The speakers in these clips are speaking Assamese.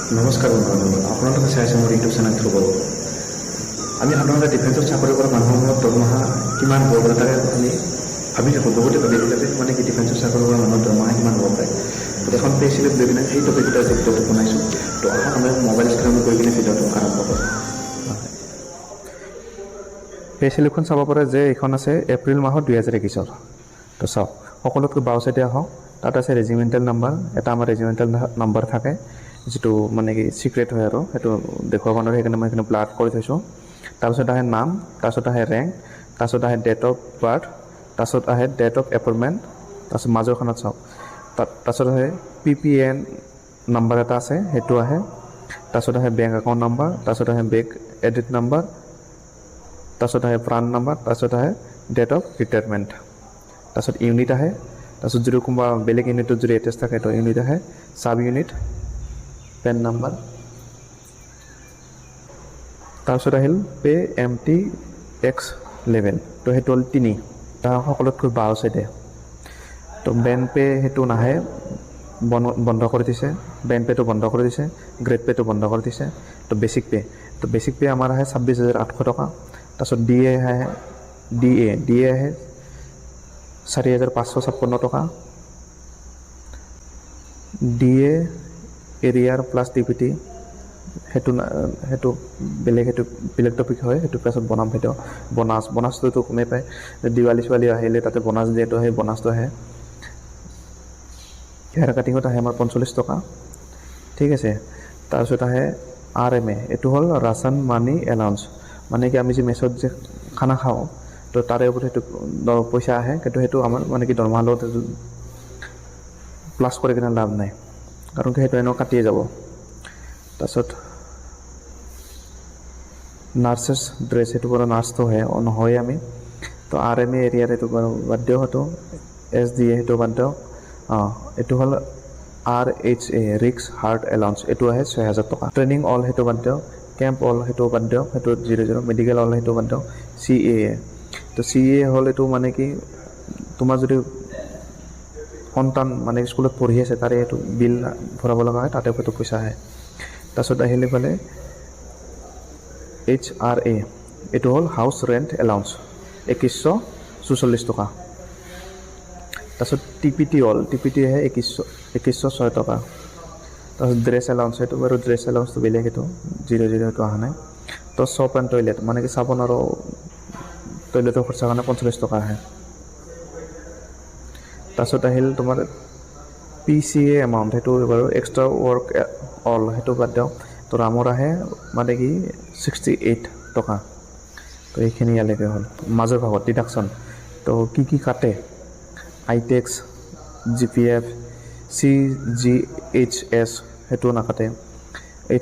নমস্কাৰ বন্ধুসকল, আপোনালোকে চাই আছে মোৰ ইউটিউব চেনেল ধ্ৰুৱ। আমি সাধাৰণতে ডিফেন্সত চাকৰি কৰা মানুহৰ দৰমহা কিমান হ'ব পাৰে তাকে আমি ভাবি থাকোঁ, বহুতে ভাবি থাকে যে মানে কি ডিফেন্সত চাকৰি কৰা মানুহৰ দৰমহা কিমান হ'ব পাৰে। তো এখন পে স্লিপ লৈ কিনে সেই টপিকতে আজি ভিডিঅ'টো বনাইছোঁ। তো আহক আমি মোবাইল স্ক্ৰীণত গৈ কিনে ভিডিঅ'টো আৰম্ভ কৰোঁ। পে স্লিপখন চাব পাৰে যে এইখন আছে এপ্ৰিল মাহৰ 2021। তো চাওক, সকলোতকৈ বাওঁ চাইডে আহক, তাত আছে ৰেজিমেণ্টেল নাম্বাৰ। এটা আমাৰ ৰেজিমেণ্টেল নাম্বাৰ থাকে, যিটো মানে কি ছিক্ৰেট হয় আৰু সেইটো দেখুৱাব নোৱাৰে, সেইকাৰণে মই এইখিনি ব্লাড কৰি থৈছোঁ। তাৰপিছত আহে নাম, তাৰপিছত আহে ৰেংক, তাৰপিছত আহে ডেট অফ বাৰ্থ, তাৰপিছত আহে ডেট অফ এপইণ্টমেণ্ট, তাৰপিছত মাজৰখনত চাওক তাৰপিছত আহে PPN নাম্বাৰ এটা আছে, সেইটো আহে। তাৰপিছত আহে বেংক একাউণ্ট নাম্বাৰ, তাৰপিছত আহে বেংক এডিট নাম্বাৰ, তাৰপিছত আহে প্ৰাণ নাম্বাৰ, তাৰপিছত আহে ডেট অফ ৰিটায়াৰমেণ্ট, তাৰপিছত ইউনিট আহে। তাৰপিছত যদি কোনোবা বেলেগ ইউনিটত যদি এটেচ থাকে তো ইউনিট আহে, চাব ইউনিট, পেন নাম্বাৰ। তাৰপিছত আহিল পে MTX লেভেল, তো সেইটো হ'ল 3। তাৰ সকলোতকৈ বাওঁ চাইডে তো বেন পে সেইটো নাহে, বন্ধ কৰি দিছে। বেন পেটো বন্ধ কৰি দিছে, গ্ৰেড পেটো বন্ধ কৰি দিছে। তো বেচিক পে আমাৰ আহে 26,800 টকা। তাৰপিছত DA আহে 4,556 টকা। DA এৰিয়াৰ প্লাছ DPT সেইটো বেলেগ টপিক হয়, সেইটো পিছত বনাম। সেইটো বনাছটোতো কমেই পায়, দিৱালী চিৱালী আহিলে তাতে বনাছ যিহেতু সেই বনাছটো আহে। হেয়াৰ কাটিঙত আহে আমাৰ 45 টকা, ঠিক আছে। তাৰপিছত আহে RMA, এইটো হ'ল ৰাচন মানি এলাউন্স, মানে কি আমি যে মেচত যে খানা খাওঁ তো তাৰে ওপৰত সেইটো পইচা আহে, কিন্তু সেইটো আমাৰ মানে কি দৰমহাৰ লগত প্লাছ কৰি কিনে লাভ নাই, কাৰণ কি সেইটো এনেও কাটিয়ে যাব। তাৰপিছত নাৰ্ছেছ ড্ৰেছ, সেইটো বাৰু নাৰ্ছটো নহয় আমি। তো RMA এৰিয়াৰ এইটো বাৰু বাদ দিওঁ, সেইটো SDA সেইটো বাদ দিওঁ। এইটো হ'ল RHA ৰিক্স হাৰ্ট এলাউন্স, এইটো আহে 6,000 টকা। ট্ৰেইনিং অল সেইটো বাদ দিওঁ, কেম্প অল সেইটো বাদ দিওঁ, সেইটো 0,0। মেডিকেল অল সেইটো বাদ দিওঁ। CAA, তো CAA হ'ল এইটো মানে কি তোমাৰ যদি সন্তান মানে স্কুলত পঢ়ি আছে তাৰে এইটো বিল ভৰাব লগা হয়, তাতে সেইটো পইচা আহে। তাৰপিছত আহিলে পালে HRA, এইটো হ'ল হাউচ ৰেণ্ট এলাউন্স, 2,144 টকা। তাৰপিছত TPT আহে 2,106 টকা। তাৰপিছত ড্ৰেছ এলাউন্স, সেইটো বাৰু ড্ৰেছ এলাউন্সটো বেলেগ, সেইটো 0,0 সেইটো অহা নাই। তো শ্বপ এণ্ড টয়লেট, মানে কি চাবোন আৰু টয়লেটৰ খৰচাৰ কাৰণে 45 টকা আহে। তাৰপিছত আহিল তোমাৰ PCA এমাউণ্ট, সেইটো বাৰু এক্সট্ৰা ৱৰ্ক অল সেইটো বাদ দিওঁ। তো ৰামৰ আহে মানে কি 68 টকা। তো এইখিনি ইয়ালৈকে হ'ল। মাজৰ ভাগত ডিডাকশ্যন, তো কি কাটে, ITEX, GPF, CGHS সেইটো নাকাটে,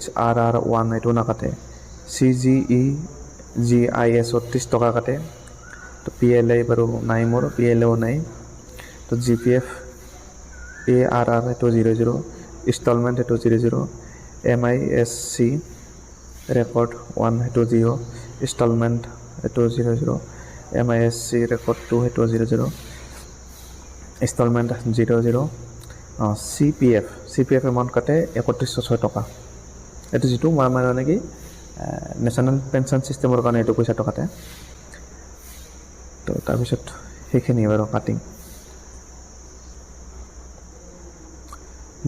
HRR1 সেইটো নাকাটে, CGEGIS 30 টকা কাটে। তো PLA বাৰু নাই, মোৰ PLAও নাই। তো GPF ARR সেইটো 0,0, ইনষ্টলমেণ্ট সেইটো 0,0, MISC ৰেকৰ্ড 1 সেইটো 0, ইনষ্টলমেণ্ট সেইটো 0,0, MISC ৰেকৰ্ড 2 সেইটো 0,0, ইনষ্টলমেণ্ট 0,0। CPF এমাউণ্ট কাটে 3,106 টকা। এইটো যিটো মানে কি নেশ্যনেল পেঞ্চন ছিষ্টেমৰ কাৰণে এইটো পইচাটো কাটে। তো তাৰপিছত সেইখিনি বাৰু কাটিং।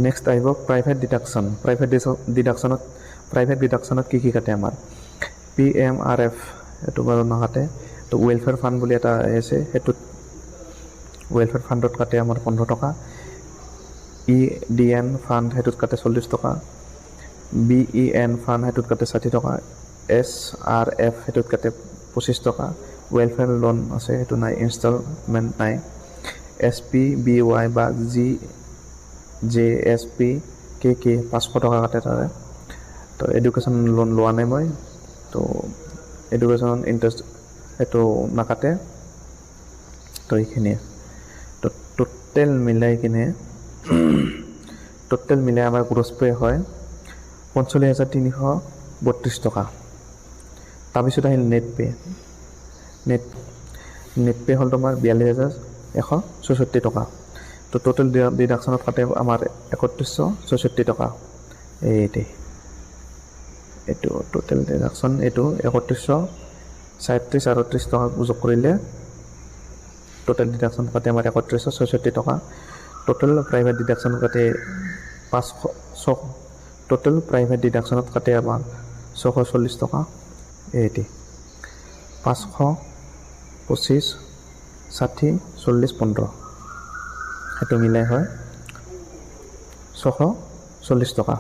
নেক্সট আহিব প্ৰাইভেট ডিডাকশ্যন। প্ৰাইভেট ডিডাকশ্যনত কি কাটে আমাৰ, PMRF এইটো বাৰু নাকাটে। তো ৱেলফেয়াৰ ফাণ্ড বুলি এটা আছে, সেইটোত ৱেলফেয়াৰ ফাণ্ডত কাটে আমাৰ 15 টকা। EDN ফাণ্ড সেইটোত কাটে 40 টকা। BEN ফাণ্ড সেইটোত কাটে 60 টকা। SRF সেইটোত কাটে 25 টকা। ৱেলফেয়াৰ লোন আছে, সেইটো নাই, ইনষ্টলমেণ্ট নাই। SPBY বা JSPKK 500 টকা কাটে তাৰে। তো এডুকেশ্যন লোন লোৱা নাই মই, তো এডুকেশ্যন ইণ্টাৰেষ্ট সেইটো নাকাটে। তো এইখিনিয়ে। তো টোটেল মিলাই আমাৰ গ্ৰছ পে হয় 45,332 টকা। তাৰপিছত আহিল নেট পে হ'ল তোমাৰ 42,164 টকা। তো টোটেল ডিডাকশ্যনত কাটে আমাৰ 3,164 টকা। এইটোৱে। এইটো টোটেল ডিডাকশ্যন এইটো 3137 38 টকা যোগ কৰিলে টোটেল ডিডাকশ্যন কাটে আমাৰ 3166 টকা টোটেল প্ৰাইভেট ডিডাকশ্যন কাটে 500 টোটেল প্ৰাইভেট ডিডাকশ্যনত কাটে আমাৰ 640 টকা এইটি 525 60 40 15 সেইটো মিলাই হয় 640 টকা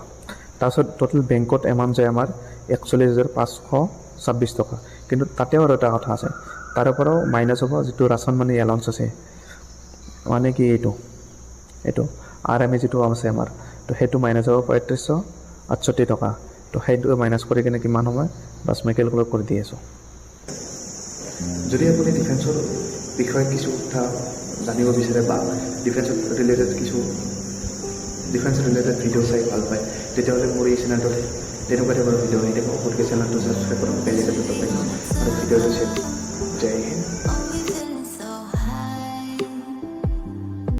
তাৰপিছত টোটেল বেংকত এমাউণ্ট যায় আমাৰ 41,526 টকা কিন্তু তাতেও আৰু এটা কথা আছে তাৰ পৰাও মাইনাছ হ'ব যিটো ৰাচন মানি এলাউন্স আছে মানে কি এইটো আৰ এম এ যিটো আছে আমাৰ তো সেইটো মাইনাছ হ'ব 3568 টকা তো সেইটো মাইনাছ কৰি কিনে কিমান সময় বাছ মই কেলকুলেট কৰি দি আছোঁ যদি আপুনি ডিফেন্সৰ বিষয়ে কিছু কথা জানিব বিচাৰে বা ডিফেন্সৰ ৰিলেটেড কিছু ডিফেন্স ৰিলেটেড ভিডিঅ' চাই ভাল পায় তেতিয়াহ'লে মোৰ এই চেনেলটোত তেনেকুৱা টাইপৰ ভিডিঅ' আহি থাকিব গতিকে চেনেলটো ছাবস্ক্ৰাইব কৰক বেল আইকনটো দবাই আৰু ভিডিঅ'টো চাই জয় হিন্দ